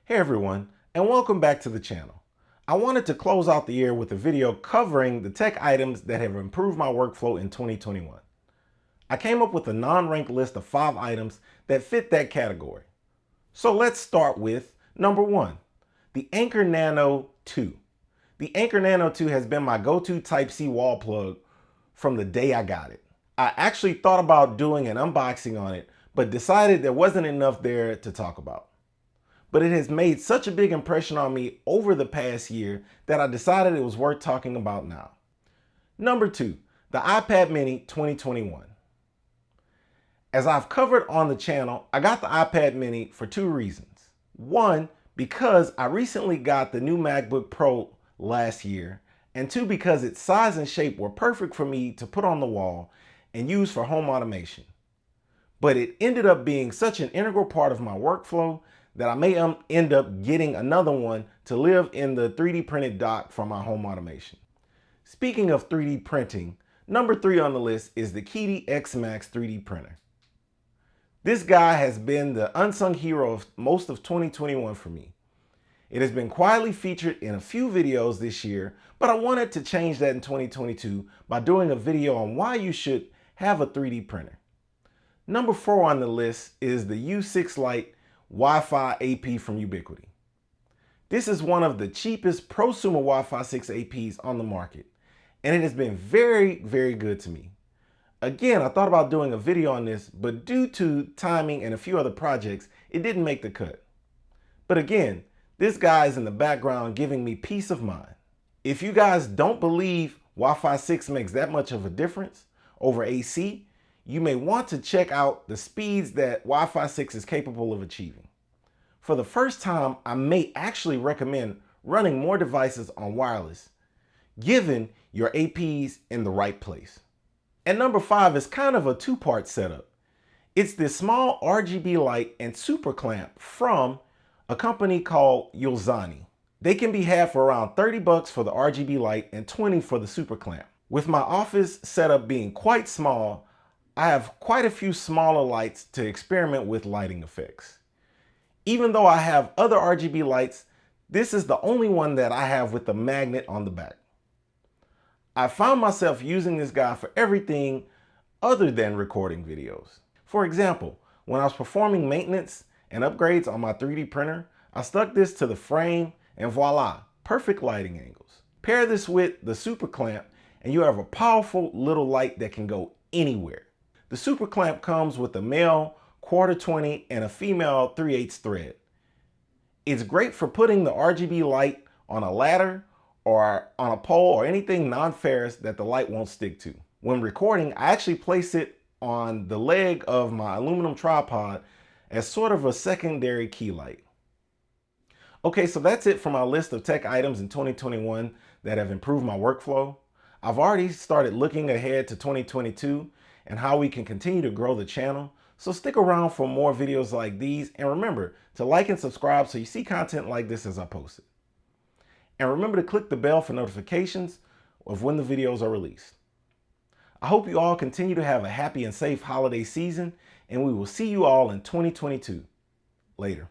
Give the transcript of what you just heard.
Hey everyone, and welcome back to the channel. I wanted to close out the year with a video covering the tech items that have improved my workflow in 2021. I came up with a non-ranked list of 5 items that fit that category. So let's start with number 1, the Anker Nano 2. The Anker Nano 2 has been my go-to Type-C wall plug from the day I got it. I actually thought about doing an unboxing on it, but decided there wasn't enough there to talk about. But it has made such a big impression on me over the past year that I decided it was worth talking about now. Number 2, the iPad mini 2021. As I've covered on the channel, I got the iPad mini for 2 reasons. One, because I recently got the new MacBook Pro last year, and 2, because its size and shape were perfect for me to put on the wall and use for home automation. But it ended up being such an integral part of my workflow that I may end up getting another one to live in the 3D printed dock for my home automation. Speaking of 3D printing, number 3 on the list is the Kmaxdx 3D printer. This guy has been the unsung hero of most of 2021 for me. It has been quietly featured in a few videos this year, but I wanted to change that in 2022 by doing a video on why you should have a 3D printer. Number 4 on the list is the U6 Lite Wi-Fi AP from Ubiquiti. This is one of the cheapest prosumer Wi-Fi 6 APs on the market, and it has been very, very good to me. Again, I thought about doing a video on this, but due to timing and a few other projects, it didn't make the cut. But again, this guy is in the background giving me peace of mind. If you guys don't believe Wi-Fi 6 makes that much of a difference over AC, you may want to check out the speeds that Wi-Fi 6 is capable of achieving. For the first time, I may actually recommend running more devices on wireless, given your APs in the right place. And number 5 is kind of a 2-part setup. It's this small RGB light and super clamp from a company called Yulzani. They can be had for around $30 for the RGB light and $20 for the super clamp. With my office setup being quite small, I have quite a few smaller lights to experiment with lighting effects. Even though I have other RGB lights, this is the only one that I have with the magnet on the back. I found myself using this guy for everything other than recording videos. For example, when I was performing maintenance and upgrades on my 3D printer, I stuck this to the frame and voila, perfect lighting angles. Pair this with the super clamp and you have a powerful little light that can go anywhere. The super clamp comes with a male 1/4-20 and a female 3/8 thread. It's great for putting the RGB light on a ladder or on a pole or anything non-ferrous that the light won't stick to. When recording, I actually place it on the leg of my aluminum tripod as sort of a secondary key light. Okay, so that's it for my list of tech items in 2021 that have improved my workflow. I've already started looking ahead to 2022 and how we can continue to grow the channel. So stick around for more videos like these, and remember to like and subscribe so you see content like this as I post it. And remember to click the bell for notifications of when the videos are released. I hope you all continue to have a happy and safe holiday season, and we will see you all in 2022. Later.